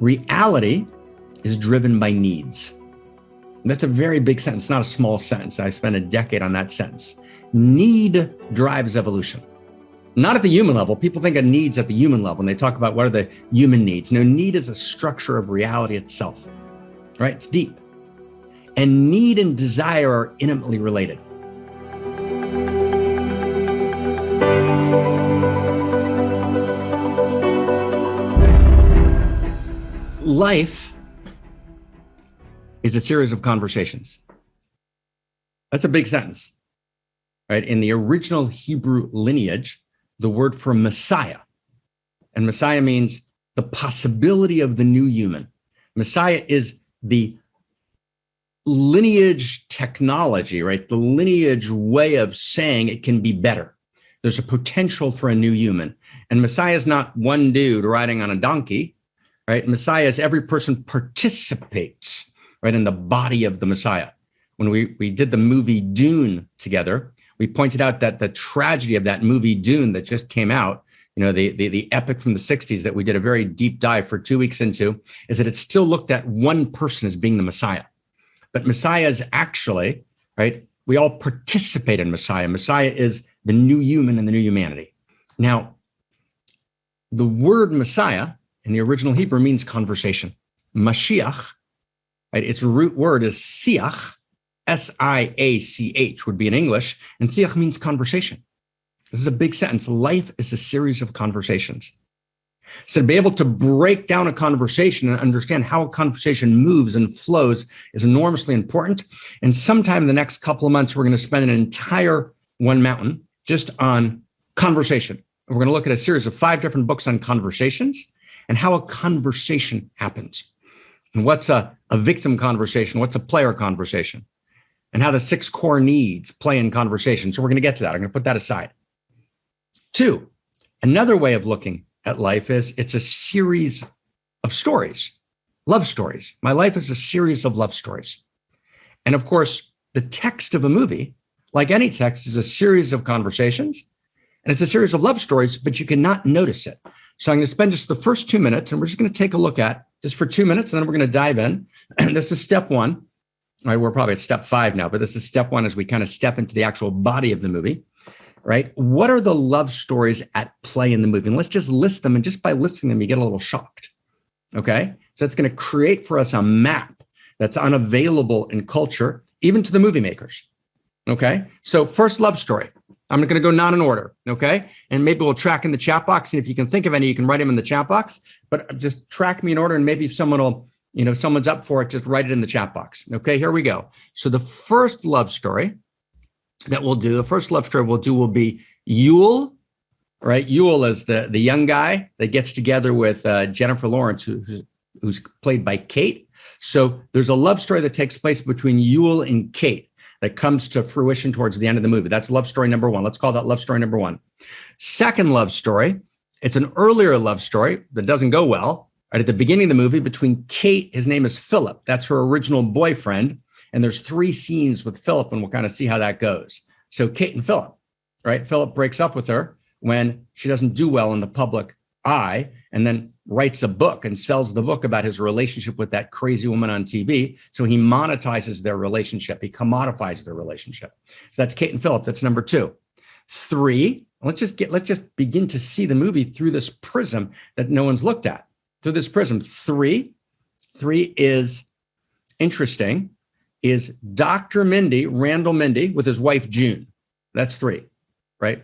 Reality is driven by needs. And that's a very big sentence, not a small sentence. I spent a decade on that sentence. Need drives evolution. Not at the human level. People think of needs at the human level and they talk about what are the human needs. No, need is a structure of reality itself, right? It's deep. And need and desire are intimately related. Life is a series of conversations. That's a big sentence, right? In the original Hebrew lineage, the word for Messiah, and Messiah means the possibility of the new human. Messiah is the lineage technology, right? The lineage way of saying it can be better. There's a potential for a new human. And Messiah is not one dude riding on a donkey, right? Messiah is every person participates, right, in the body of the Messiah. When we did the movie Dune together, we pointed out that the tragedy of that movie Dune that just came out, you know, the epic from the 60s that we did a very deep dive for 2 weeks into, is that it still looked at one person as being the Messiah. But Messiah is actually, right, we all participate in Messiah. Messiah is the new human and the new humanity. Now, the word Messiah in the original Hebrew means conversation. Mashiach, right, its root word is siach, S-I-A-C-H would be in English, and siach means conversation. This is a big sentence. Life is a series of conversations. So to be able to break down a conversation and understand how a conversation moves and flows is enormously important. And sometime in the next couple of months, we're going to spend an entire one mountain just on conversation. And we're going to look at a series of 5 different books on conversations and how a conversation happens. And what's a victim conversation? What's a player conversation? And how the 6 core needs play in conversation. So we're going to get to that. I'm going to put that aside. 2, another way of looking at life is it's a series of stories, love stories. My life is a series of love stories. And of course, the text of a movie, like any text, is a series of conversations and it's a series of love stories, but you cannot notice it. So I'm going to spend just the first 2 minutes and we're just going to take a look at just for 2 minutes and then we're going to dive in. And this is step 1. All right, we're probably at step 5 now, but this is step 1 as we kind of step into the actual body of the movie. Right? What are the love stories at play in the movie? And let's just list them. And just by listing them, you get a little shocked. Okay. So it's going to create for us a map that's unavailable in culture, even to the movie makers. Okay. So first love story. I'm going to go not in order. Okay. And maybe we'll track in the chat box. And if you can think of any, you can write them in the chat box, but just track me in order. And maybe if someone will, you know, if someone's up for it, just write it in the chat box. Okay. Here we go. So the first love story that we'll do, the first love story we'll do will be Yule, right? Yule is the young guy that gets together with Jennifer Lawrence, who's played by Kate. So there's a love story that takes place between Yule and Kate that comes to fruition towards the end of the movie. That's love story number 1. Let's call that love story number 1. Second love story, it's an earlier love story that doesn't go well. Right at the beginning of the movie between Kate, his name is Philip. That's her original boyfriend. And there's 3 scenes with Philip, and we'll kind of see how that goes. So Kate and Philip, right? Philip breaks up with her when she doesn't do well in the public eye, and then writes a book and sells the book about his relationship with that crazy woman on TV. So he monetizes their relationship. He commodifies their relationship. So that's Kate and Philip. That's number 2. 3, let's just begin to see the movie through this prism that no one's looked at. Through this prism. 3 is interesting. Is Dr. Randall Mindy with his wife, June. That's 3, right?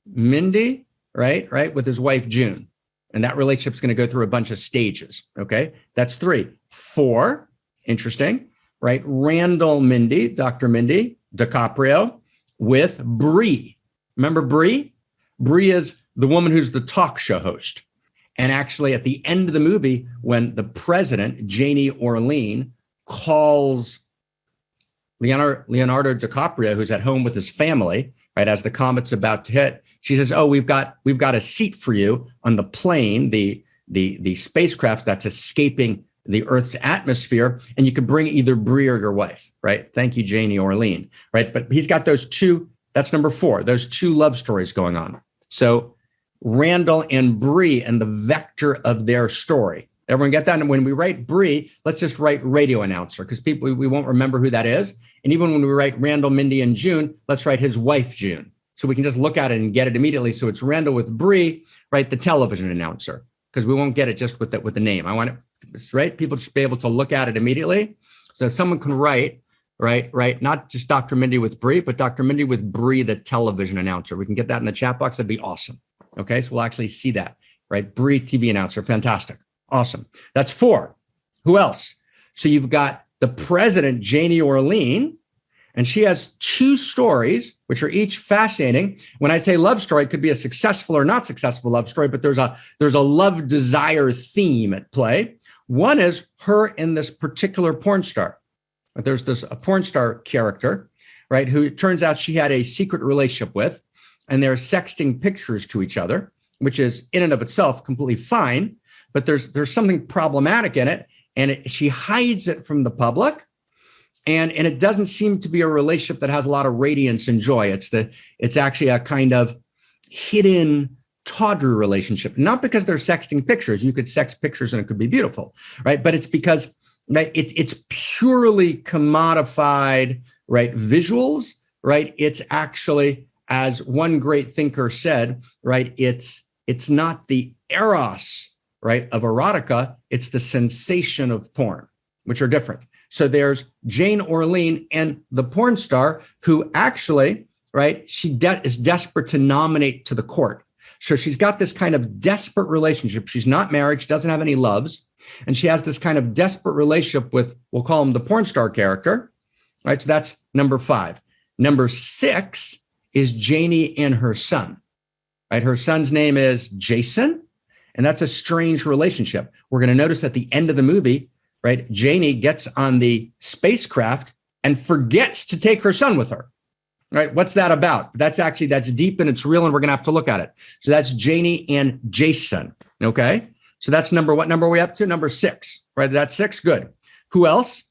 Mindy, right, with his wife, June. And that relationship's going to go through a bunch of stages, okay? That's 3. 4, interesting, right? Randall Mindy, Dr. Mindy, DiCaprio with Bree. Remember Bree? Bree is the woman who's the talk show host. And actually at the end of the movie, when the president, Janie Orlean, calls Leonardo DiCaprio, who's at home with his family, right, as the comet's about to hit, she says, "Oh, we've got a seat for you on the plane, the spacecraft that's escaping the Earth's atmosphere, and you can bring either Bree or your wife." Right? Thank you, Janie Orlean. Right? But he's got those 2. That's number 4. Those 2 love stories going on. So Randall and Bree and the vector of their story. Everyone get that? And when we write Bree, let's just write radio announcer, because people, we won't remember who that is. And even when we write Randall, Mindy, and June, let's write his wife, June. So we can just look at it and get it immediately. So it's Randall with Bree, right? The television announcer, because we won't get it just with the name. I want it, right? People should be able to look at it immediately. So someone can write, right? Not just Dr. Mindy with Bree, but Dr. Mindy with Bree, the television announcer. We can get that in the chat box. That'd be awesome. Okay, so we'll actually see that, right? Bree, TV announcer, fantastic. Awesome. That's 4. Who else? So you've got the president, Janie Orlean, and she has 2 stories, which are each fascinating. When I say love story, it could be a successful or not successful love story, but there's a love desire theme at play. One is her and this particular porn star. There's a porn star character, right, who it turns out she had a secret relationship with, and they're sexting pictures to each other, which is in and of itself completely fine. But there's something problematic in it, and she hides it from the public, and it doesn't seem to be a relationship that has a lot of radiance and joy. It's actually a kind of hidden, tawdry relationship, not because they're sexting pictures. You could sext pictures and it could be beautiful, right? But it's because, right, it's purely commodified, right, visuals, right? It's actually, as one great thinker said, right, it's not the eros, right, of erotica, it's the sensation of porn, which are different. So there's Jane Orlean and the porn star who actually, right, she is desperate to nominate to the court. So she's got this kind of desperate relationship. She's not married, she doesn't have any loves, and she has this kind of desperate relationship with, we'll call him the porn star character, right? So that's number 5. Number 6 is Janie and her son, right? Her son's name is Jason. And that's a strange relationship. We're going to notice at the end of the movie, right, Janie gets on the spacecraft and forgets to take her son with her, right? What's that about? That's deep and it's real, and we're going to have to look at it. So that's Janie and Jason, okay? So that's what number are we up to? Number 6, right? That's 6, good. Who else?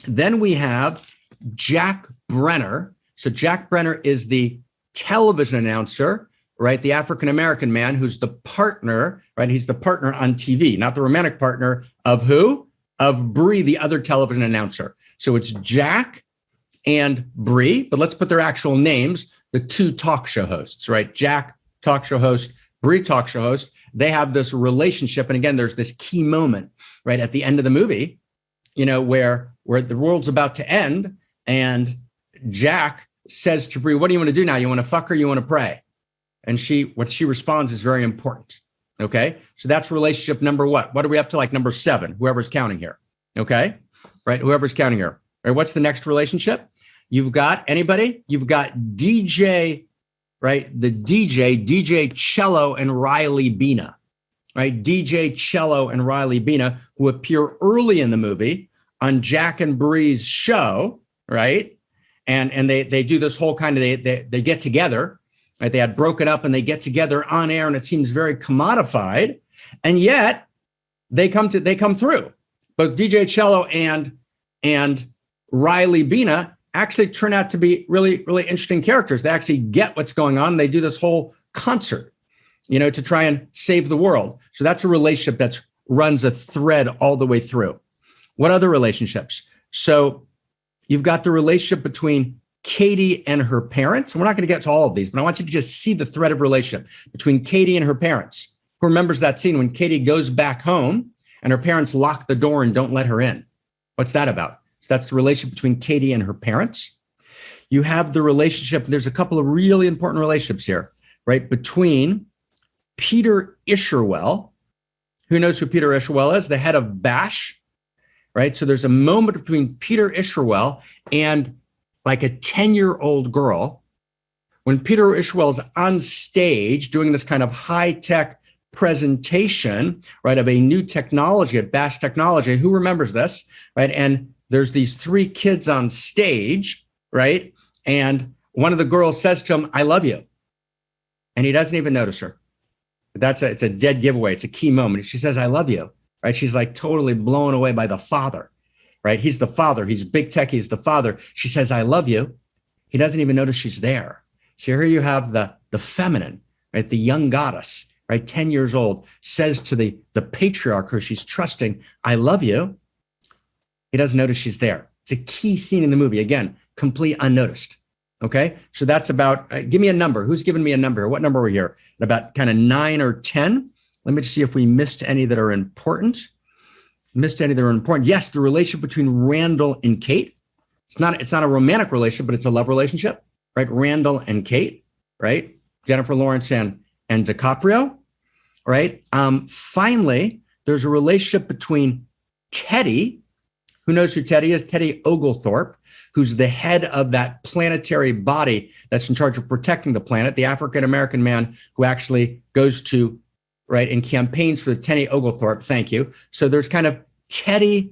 Then we have Jack Brenner. So Jack Brenner is the television announcer, right? The African-American man who's the partner, right? He's the partner on TV, not the romantic partner of who? Of Bree, the other television announcer. So it's Jack and Bree, but let's put their actual names, the 2 talk show hosts, right? Jack, talk show host, Bree, talk show host. They have this relationship. And again, there's this key moment, right, at the end of the movie, you know, where the world's about to end. And Jack says to Bree, what do you want to do now? You want to fuck or you want to pray? And what she responds is very important. Okay. So that's relationship number what? What are we up to? Like number 7, whoever's counting here. Okay. Right. Whoever's counting here. Right. What's the next relationship? You've got anybody? You've got DJ, right? The DJ Cello and Riley Bina, right? DJ Cello and Riley Bina, who appear early in the movie on Jack and Bree's show. Right. And they do this whole kind of, they get together. Right, they had broken up and they get together on air, and it seems very commodified, and yet they come through. Both DJ Cello and Riley Bina actually turn out to be really, really interesting characters. They actually get what's going on. And they do this whole concert, you know, to try and save the world. So that's a relationship that runs a thread all the way through. What other relationships? So you've got the relationship between Katie and her parents. We're not going to get to all of these, but I want you to just see the thread of relationship between Katie and her parents. Who remembers that scene when Katie goes back home and her parents lock the door and don't let her in? What's that about? So that's the relationship between Katie and her parents. You have the relationship, there's a couple of really important relationships here, right? Between Peter Isherwell. Who knows who Peter Isherwell is? The head of BASH, right? So there's a moment between Peter Isherwell and like a 10-year-old girl, when Peter Isherwell is on stage doing this kind of high-tech presentation, right, of a new technology at BASH Technology. Who remembers this, right? And there's these 3 kids on stage, right? And one of the girls says to him, I love you. And he doesn't even notice her. It's a dead giveaway. It's a key moment. She says, I love you, right? She's like totally blown away by the father. Right? He's the father. He's big tech. He's the father. She says, I love you. He doesn't even notice she's there. So here you have the feminine, right? The young goddess, right, 10 years old, says to the patriarch who she's trusting, I love you, he doesn't notice she's there. It's a key scene in the movie. Again, complete unnoticed. Okay, so that's about, give me a number. Who's giving me a number? What number are we here? About kind of 9 or 10. Let me just see if we missed any that are important. Yes, the relationship between Randall and Kate. It's not a romantic relationship, but it's a love relationship, right? Randall and Kate, right? Jennifer Lawrence and DiCaprio, right? Finally, there's a relationship between Teddy. Who knows who Teddy is? Teddy Oglethorpe, who's the head of that planetary body that's in charge of protecting the planet, the African-American man who actually goes to, right, and campaigns for the Teddy Oglethorpe. Thank you. So there's kind of Teddy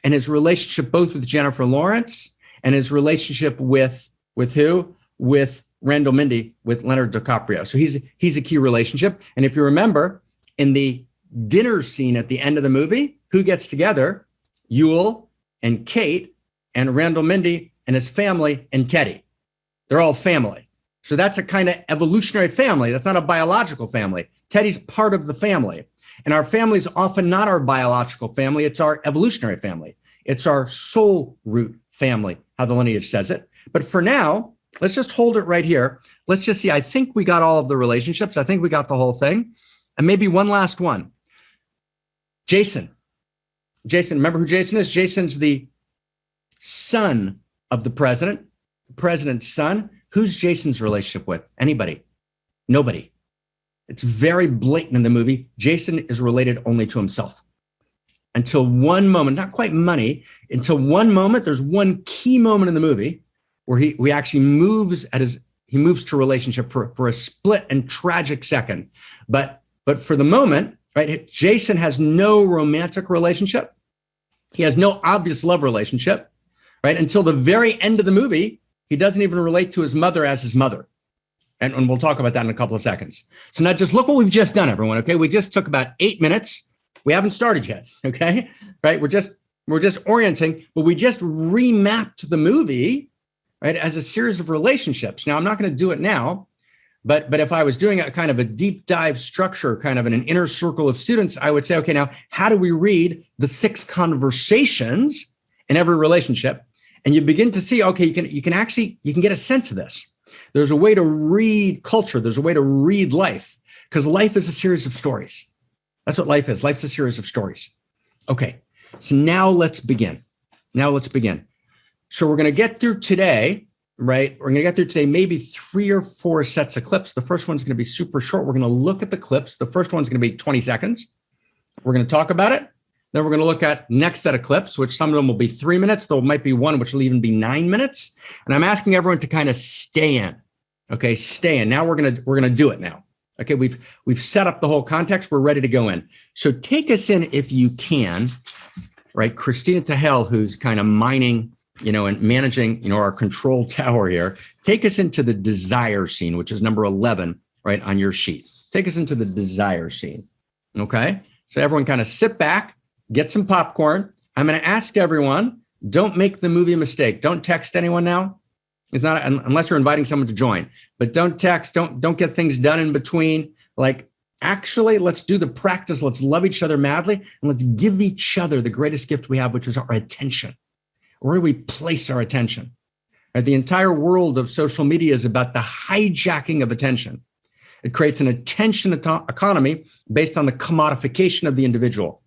and his relationship both with Jennifer Lawrence and his relationship with who? With Randall Mindy, with Leonardo DiCaprio. So he's a key relationship. And if you remember, in the dinner scene at the end of the movie, who gets together? Yule and Kate and Randall Mindy and his family and Teddy. They're all family. So that's a kind of evolutionary family. That's not a biological family. Teddy's part of the family. And our family is often not our biological family. It's our evolutionary family. It's our soul root family, how the lineage says it. But for now, let's just hold it right here. Let's just see. I think we got all of the relationships. I think we got the whole thing. And maybe one last one. Jason, remember who Jason is? Jason's the son of the president's son. Who's Jason's relationship with? Anybody? Nobody. It's very blatant in the movie. Jason is related only to himself. Until one moment, not quite money, until one moment, there's one key moment in the movie where he actually moves to relationship for a split and tragic second. But for the moment, right, Jason has no romantic relationship. He has no obvious love relationship, right? Until the very end of the movie, he doesn't even relate to his mother as his mother. And we'll talk about that in a couple of seconds. So now just look what we've just done, everyone, okay? We just took about 8 minutes. We haven't started yet, okay? Right? We're just orienting, but we just remapped the movie, right, as a series of relationships. Now, I'm not going to do it now, but if I was doing a kind of a deep dive structure, kind of in an inner circle of students, I would say, okay, now how do we read the 6 conversations in every relationship? And you begin to see, okay, you can get a sense of this. There's a way to read culture. There's a way to read life, because life is a series of stories. That's what life is. Life's a series of stories. Okay, so now let's begin. So we're going to get through today, right? We're going to get through today maybe 3 or 4 sets of clips. The first one's going to be super short. We're going to look at the clips. The first one's going to be 20 seconds. We're going to talk about it. Then we're going to look at next set of clips, which some of them will be 3 minutes. There might be one which will even be 9 minutes. And I'm asking everyone to kind of stay in. Okay, stay in. Now we're gonna do it now. Okay, we've set up the whole context. We're ready to go in. So take us in if you can, right? Christina Tahel, who's kind of mining, and managing, our control tower here. Take us into the desire scene, which is number 11, right, on your sheet. Take us into the desire scene. Okay, so everyone kind of sit back, get some popcorn. I'm going to ask everyone, don't make the movie mistake. Don't text anyone now. It's not, unless you're inviting someone to join, but don't text, don't get things done in between. Like, actually, let's do the practice. Let's love each other madly, and let's give each other the greatest gift we have, which is our attention. Where do we place our attention? Right? The entire world of social media is about the hijacking of attention. It creates an attention economy based on the commodification of the individual.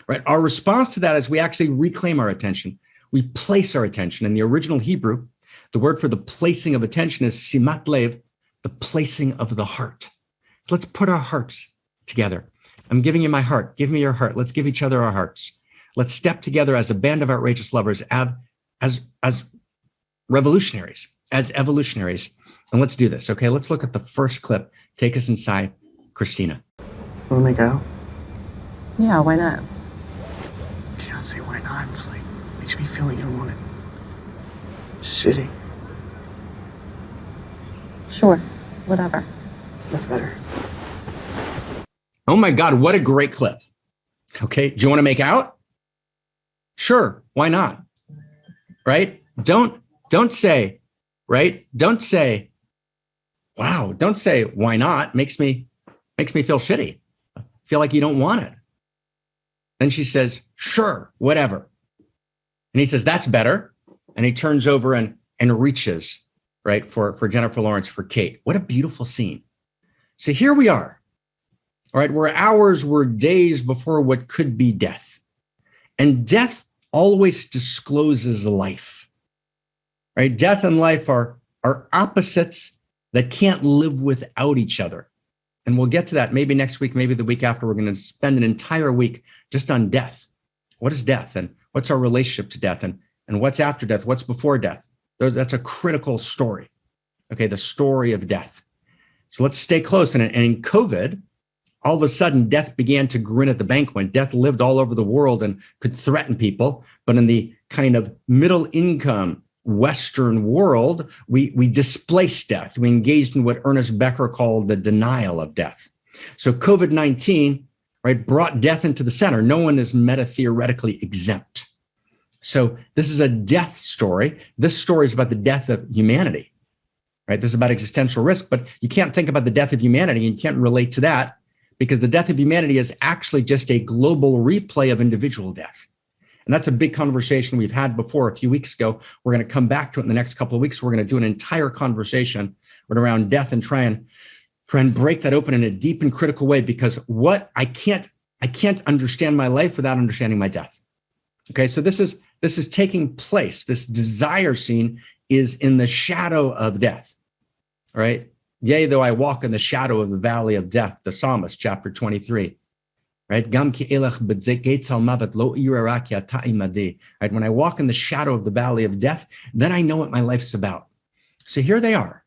Right? Our response to that is we actually reclaim our attention. We place our attention. In the original Hebrew, the word for the placing of attention is simat lev, the placing of the heart. Let's put our hearts together. I'm giving you my heart. Give me your heart. Let's give each other our hearts. Let's step together as a band of outrageous lovers, as revolutionaries, as evolutionaries. And let's do this, okay? Let's look at the first clip. Take us inside, Christina. Want to make out? Yeah, why not? You don't say why not. It's like, makes me feel like you don't want it. Shitty. Sure, whatever. That's better. Oh my God, what a great clip. Okay, do you want to make out? Sure, why not? Right? Don't say, right? Don't say, wow, don't say why not. Makes me Makes me feel shitty. I feel like you don't want it. Then she says, sure, whatever. And he says, that's better. And he turns over and reaches, right, for Jennifer Lawrence, for Kate. What a beautiful scene. So here we are, all right, we're hours, we're days before what could be death. And death always discloses life, right? Death and life are opposites that can't live without each other. And we'll get to that maybe next week, maybe the week after. We're going to spend an entire week just on death. What is death? And what's our relationship to death? And what's after death? What's before death? That's a critical story. Okay, the story of death. So let's stay close. And in COVID, all of a sudden, death began to grin at the banquet. Death lived all over the world and could threaten people. But in the kind of middle income Western world, we displaced death. We engaged in what Ernest Becker called the denial of death. So COVID-19, right, brought death into the center. No one is meta-theoretically exempt. So this is a death story. This story is about the death of humanity, right? This is about existential risk, but you can't think about the death of humanity and you can't relate to that because the death of humanity is actually just a global replay of individual death. And that's a big conversation we've had before a few weeks ago. We're going to come back to it in the next couple of weeks. We're going to do an entire conversation around death and try and break that open in a deep and critical way, because what I can't understand my life without understanding my death. Okay, so this is taking place. This desire scene is in the shadow of death. All right. Yea, though I walk in the shadow of the valley of death, the Psalmist, chapter 23. Right? Right? When I walk in the shadow of the valley of death, then I know what my life's about. So here they are.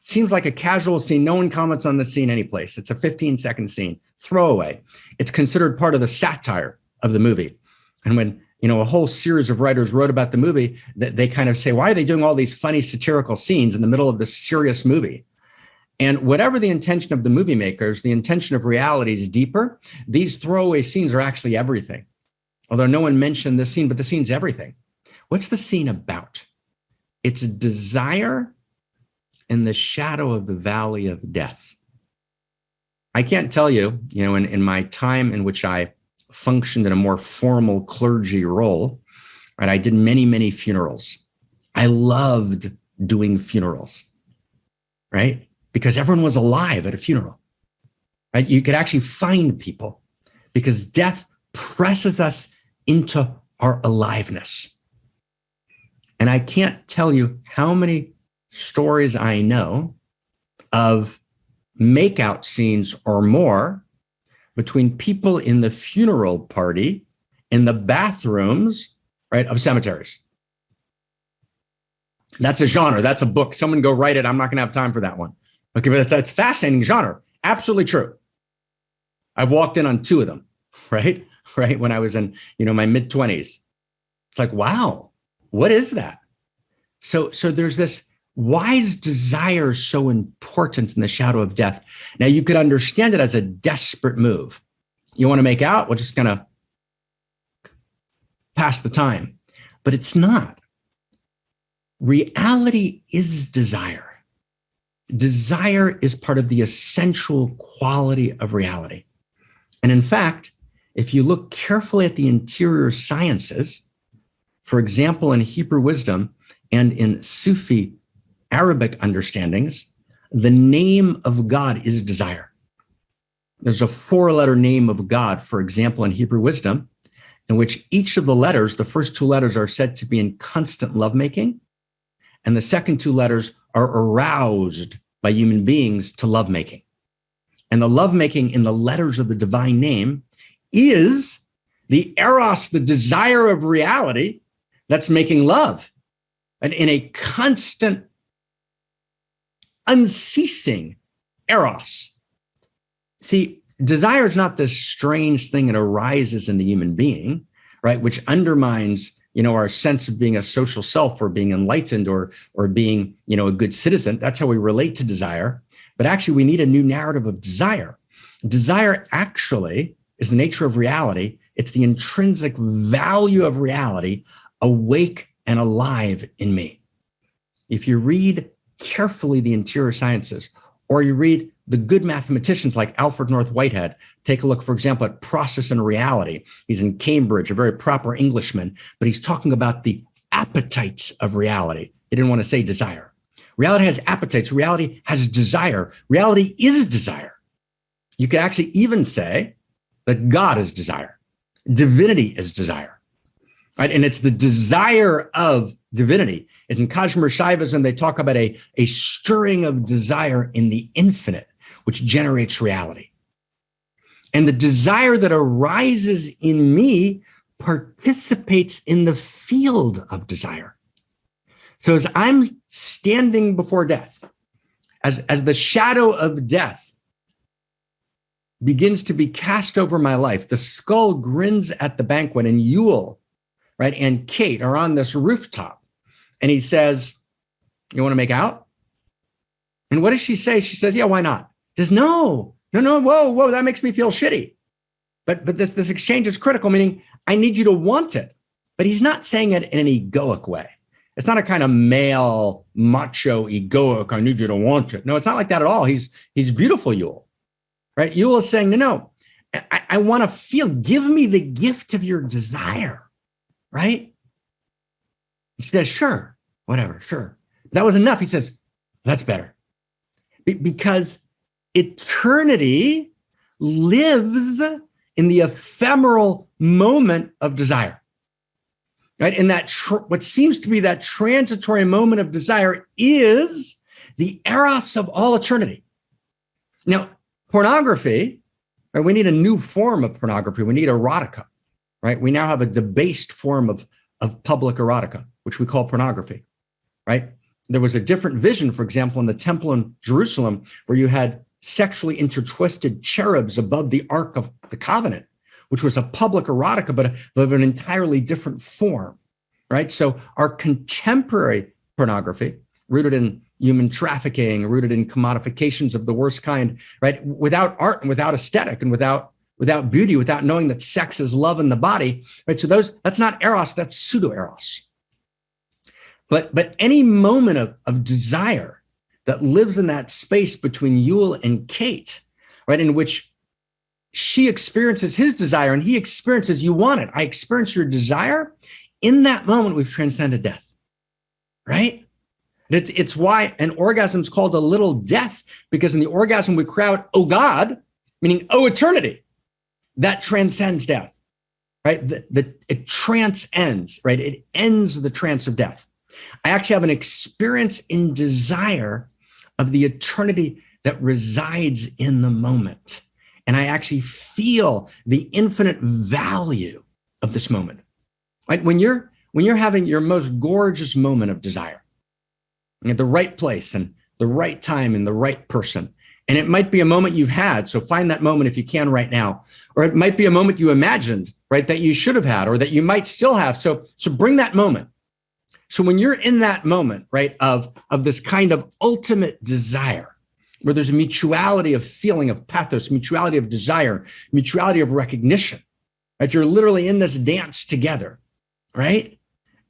Seems like a casual scene. No one comments on the scene anyplace. It's a 15-second scene. Throwaway. It's considered part of the satire of the movie. And when a whole series of writers wrote about the movie, they kind of say, why are they doing all these funny satirical scenes in the middle of this serious movie? And whatever the intention of the movie makers, the intention of reality is deeper. These throwaway scenes are actually everything. Although no one mentioned this scene, but the scene's everything. What's the scene about? It's a desire in the shadow of the valley of death. I can't tell you, in my time in which I functioned in a more formal clergy role, right? I did many, many funerals. I loved doing funerals, right? Because everyone was alive at a funeral, right? You could actually find people because death presses us into our aliveness. And I can't tell you how many stories I know of makeout scenes or more between people in the funeral party, in the bathrooms, right, of cemeteries. That's a genre. That's a book. Someone go write it. I'm not going to have time for that one. Okay, but that's fascinating genre. Absolutely true. I've walked in on two of them, right? Right, when I was in, my mid-20s. It's like, wow, what is that? So there's this, why is desire so important in the shadow of death? Now, you could understand it as a desperate move. You want to make out? We're just going to pass the time. But it's not. Reality is desire. Desire is part of the essential quality of reality. And in fact, if you look carefully at the interior sciences, for example, in Hebrew wisdom and in Sufi Arabic understandings, the name of God is desire. There's a 4-letter name of God, for example, in Hebrew wisdom, in which each of the letters, the first 2 letters are said to be in constant lovemaking, and the second 2 letters are aroused by human beings to lovemaking. And the lovemaking in the letters of the divine name is the eros, the desire of reality that's making love. And in a constant, unceasing eros. See, desire is not this strange thing that arises in the human being, right? Which undermines, our sense of being a social self or being enlightened or being, a good citizen. That's how we relate to desire. But actually, we need a new narrative of desire. Desire actually is the nature of reality. It's the intrinsic value of reality awake and alive in me. If you read carefully the interior sciences, or you read the good mathematicians like Alfred North Whitehead take a look, for example, at process and reality. He's in Cambridge, a very proper Englishman, but he's talking about the appetites of reality. He didn't want to say desire. Reality has appetites. Reality has desire. Reality is desire. You could actually even say that God is desire. Divinity is desire. Right? And it's the desire of divinity. In Kashmir Shaivism, they talk about a stirring of desire in the infinite, which generates reality. And the desire that arises in me participates in the field of desire. So as I'm standing before death, as the shadow of death begins to be cast over my life, the skull grins at the banquet, and Yule, right, and Kate are on this rooftop. And he says, "You want to make out?" And what does she say? She says, "Yeah, why not?" He says, no, whoa, that makes me feel shitty. But this exchange is critical, meaning I need you to want it. But he's not saying it in an egoic way. It's not a kind of male, macho, egoic, I need you to want it. No, it's not like that at all. He's beautiful, Yule. Right? Yule is saying, no, I want to feel, give me the gift of your desire. Right? She says, sure, whatever, sure. That was enough. He says, that's better. Because eternity lives in the ephemeral moment of desire. Right? And that what seems to be that transitory moment of desire is the eros of all eternity. Now, pornography, right? We need a new form of pornography. We need erotica, right? We now have a debased form of public erotica, which we call pornography, right? There was a different vision, for example, in the temple in Jerusalem, where you had sexually intertwisted cherubs above the Ark of the Covenant, which was a public erotica, but of an entirely different form, right? So our contemporary pornography, rooted in human trafficking, rooted in commodifications of the worst kind, right? Without art and without aesthetic and without beauty, without knowing that sex is love in the body, right? So that's not eros, that's pseudo-eros. But any moment of desire that lives in that space between Yule and Kate, right, in which she experiences his desire and he experiences, you want it, I experience your desire, in that moment we've transcended death, right? It's why an orgasm is called a little death, because in the orgasm we cry out, oh God, meaning, oh eternity, that transcends death, right? It transcends, right? It ends the trance of death. I actually have an experience in desire of the eternity that resides in the moment. And I actually feel the infinite value of this moment. Right? When you're having your most gorgeous moment of desire, at the right place and the right time and the right person, and it might be a moment you've had, so find that moment if you can right now, or it might be a moment you imagined, right, that you should have had or that you might still have. So bring that moment. So when you're in that moment, right, of this kind of ultimate desire, where there's a mutuality of feeling, of pathos, mutuality of desire, mutuality of recognition, right? You're literally in this dance together, right?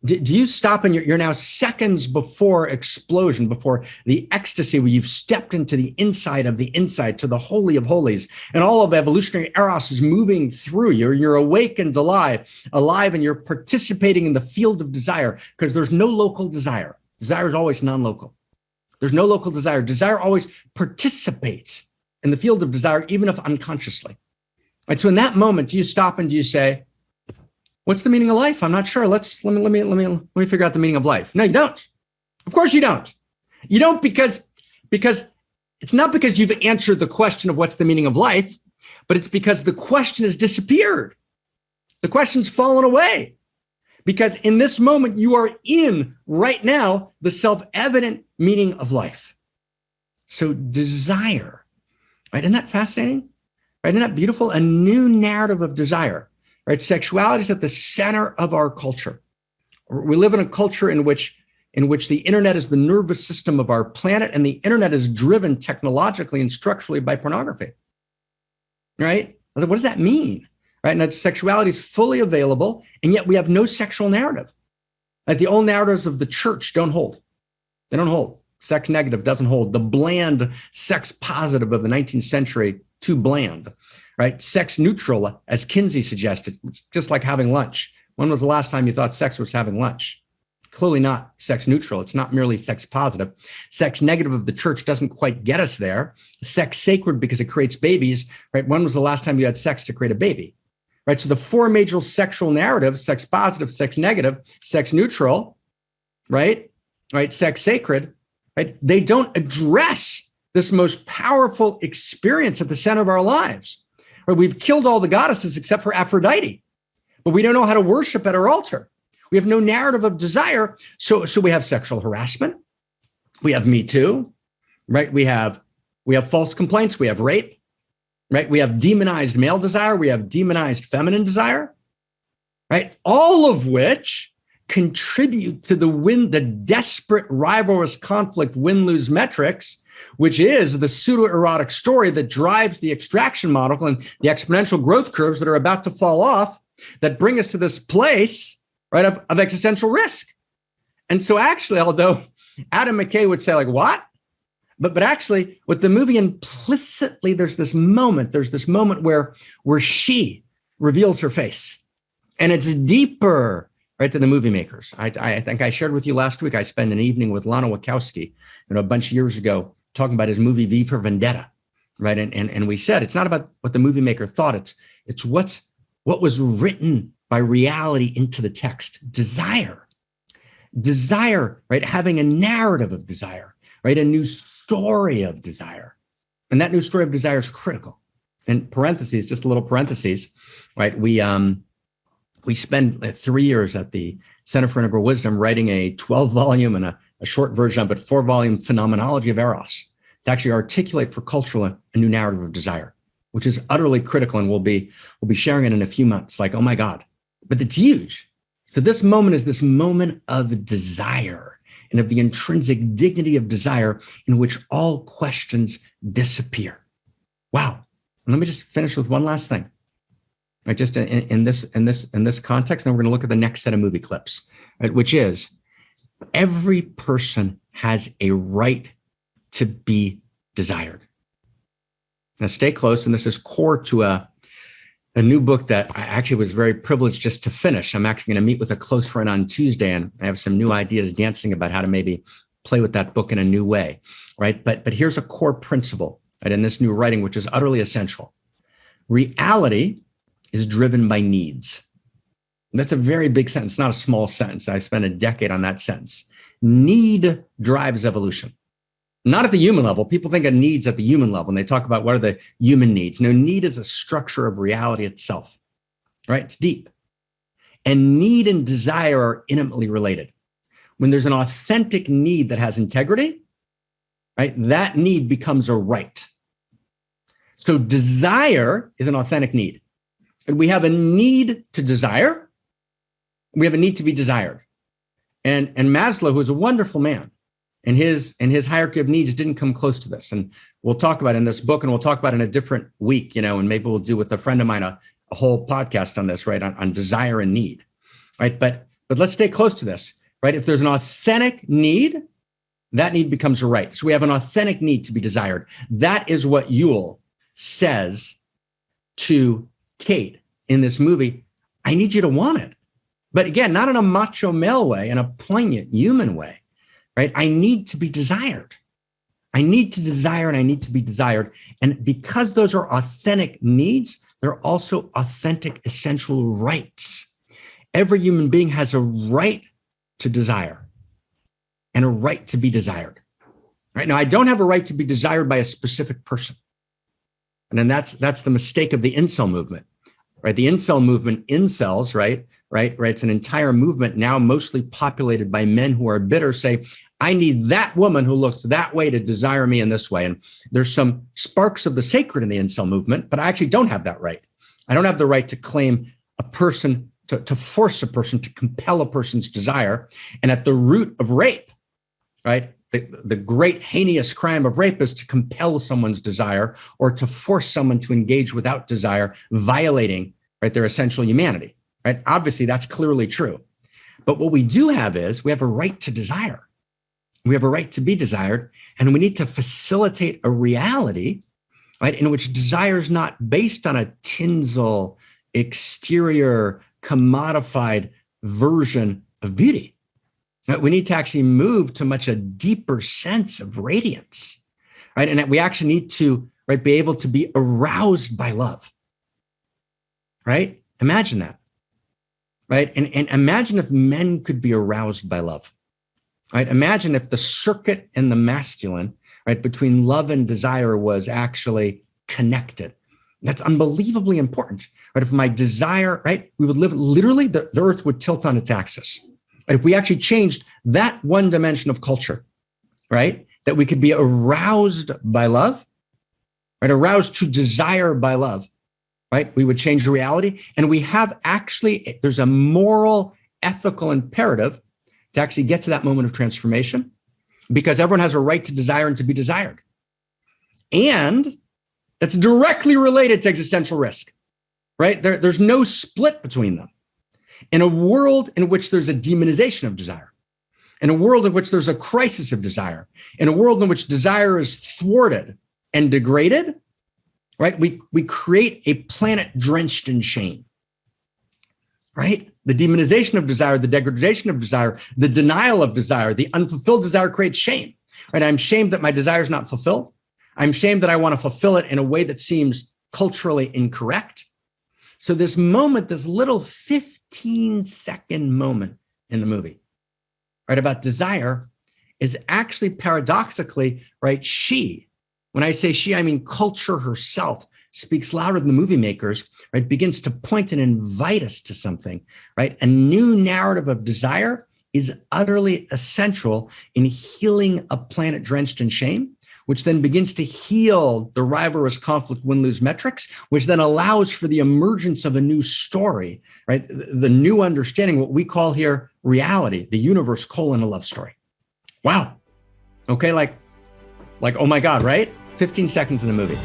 Do you stop and you're now seconds before explosion, before the ecstasy where you've stepped into the inside of the inside to the holy of holies, and all of evolutionary eros is moving through you. You're awake and alive, and you're participating in the field of desire, because there's no local desire. Desire is always non-local. There's no local desire. Desire always participates in the field of desire, even if unconsciously. Right? So in that moment, do you stop and do you say, what's the meaning of life? I'm not sure. Let me figure out the meaning of life. No, you don't. Of course you don't. You don't because it's not because you've answered the question of what's the meaning of life, but it's because the question has disappeared. The question's fallen away. Because in this moment, you are in right now the self-evident meaning of life. So desire, right? Isn't that fascinating? Right? Isn't that beautiful? A new narrative of desire. Right? Sexuality is at the center of our culture. We live in a culture in which the internet is the nervous system of our planet, and the internet is driven technologically and structurally by pornography. Right? What does that mean? Right? And that sexuality is fully available, and yet we have no sexual narrative. Like the old narratives of the church don't hold. They don't hold. Sex negative doesn't hold. The bland sex positive of the 19th century, too bland, right? Sex neutral, as Kinsey suggested, just like having lunch. When was the last time you thought sex was having lunch? Clearly not sex neutral. It's not merely sex positive. Sex negative of the church doesn't quite get us there. Sex sacred because it creates babies, right? When was the last time you had sex to create a baby, right? So the four major sexual narratives, sex positive, sex negative, sex neutral, right? Sex sacred, right? They don't address this most powerful experience at the center of our lives. Right? We've killed all the goddesses except for Aphrodite, but we don't know how to worship at her altar. We have no narrative of desire. So we have sexual harassment. We have Me Too, right? We have false complaints. We have rape, right? We have demonized male desire. We have demonized feminine desire, right? All of which contribute to the desperate rivalrous conflict win-lose metrics, which is the pseudo-erotic story that drives the extraction model and the exponential growth curves that are about to fall off that bring us to this place, right, of existential risk. And so actually, although Adam McKay would say like, what? But actually, with the movie implicitly, there's this moment where she reveals her face. And it's deeper, right, to the movie makers. I think I shared with you last week, I spent an evening with Lana Wachowski, a bunch of years ago, talking about his movie V for Vendetta, right? And we said, it's not about what the movie maker thought, it's what was written by reality into the text. Desire, right? Having a narrative of desire, right? A new story of desire. And that new story of desire is critical. In parentheses, just a little parentheses, right? We spend 3 years at the Center for Integral Wisdom writing a 12-volume and a short version, but 4-volume phenomenology of Eros to actually articulate for culture a new narrative of desire, which is utterly critical. And we'll be sharing it in a few months. Like, oh my God, but it's huge. So this moment is this moment of desire and of the intrinsic dignity of desire in which all questions disappear. Wow. And let me just finish with one last thing. Right, just in this context, then we're going to look at the next set of movie clips, right, which is every person has a right to be desired. Now, stay close, and this is core to a new book that I actually was very privileged just to finish. I'm actually going to meet with a close friend on Tuesday, and I have some new ideas dancing about how to maybe play with that book in a new way, right? But here's a core principle, right, in this new writing, which is utterly essential. Reality is driven by needs. And that's a very big sentence, not a small sentence. I spent a decade on that sentence. Need drives evolution. Not at the human level. People think of needs at the human level, and they talk about what are the human needs. No, need is a structure of reality itself, right? It's deep. And need and desire are intimately related. When there's an authentic need that has integrity, right, that need becomes a right. So desire is an authentic need. And we have a need to desire. We have a need to be desired. And Maslow, who is a wonderful man, and his hierarchy of needs didn't come close to this. And we'll talk about it in this book, and we'll talk about it in a different week, and maybe we'll do with a friend of mine a whole podcast on this, right, on desire and need, right? But let's stay close to this, right? If there's an authentic need, that need becomes a right. So we have an authentic need to be desired. That is what Yule says to Kate in this movie. I need you to want it. But again, not in a macho male way, in a poignant human way, right? I need to be desired. I need to desire and I need to be desired. And because those are authentic needs, they're also authentic essential rights. Every human being has a right to desire and a right to be desired. Right now, I don't have a right to be desired by a specific person. And then that's the mistake of the incel movement, right? The incel movement, incels, right? It's an entire movement now mostly populated by men who are bitter, say, I need that woman who looks that way to desire me in this way. And there's some sparks of the sacred in the incel movement, but I actually don't have that right. I don't have the right to claim a person, to force a person, to compel a person's desire. And at the root of rape, right? The great heinous crime of rape is to compel someone's desire or to force someone to engage without desire, violating, right, their essential humanity, right? Obviously, that's clearly true. But what we do have is we have a right to desire. We have a right to be desired, and we need to facilitate a reality, right, in which desire is not based on a tinsel, exterior, commodified version of beauty. Right? We need to actually move to much a deeper sense of radiance, right? And that we actually need to, right, be able to be aroused by love, right? Imagine that, right? And imagine if men could be aroused by love. Right? Imagine if the circuit in the masculine, right, between love and desire was actually connected. That's unbelievably important. Right? If my desire, right, we would live literally, the earth would tilt on its axis. Right? If we actually changed that one dimension of culture, right, that we could be aroused by love, right, aroused to desire by love, right, we would change the reality. And we have actually, there's a moral, ethical imperative to actually get to that moment of transformation, because everyone has a right to desire and to be desired. And that's directly related to existential risk, right? There's no split between them. In a world in which there's a demonization of desire, in a world in which there's a crisis of desire, in a world in which desire is thwarted and degraded, right? We create a planet drenched in shame, right? The demonization of desire, the degradation of desire, the denial of desire, the unfulfilled desire creates shame, right? I'm shamed that my desire is not fulfilled. I'm shamed that I want to fulfill it in a way that seems culturally incorrect. So this moment, this little 15-second moment in the movie, right, about desire is actually paradoxically, right, she, when I say she, I mean culture herself, speaks louder than the movie makers, right, begins to point and invite us to something, right? A new narrative of desire is utterly essential in healing a planet drenched in shame, which then begins to heal the rivalrous conflict win-lose metrics, which then allows for the emergence of a new story, right? The new understanding, what we call here reality, the universe colon a love story. Wow. Okay, like, oh my God, right? 15 seconds in the movie.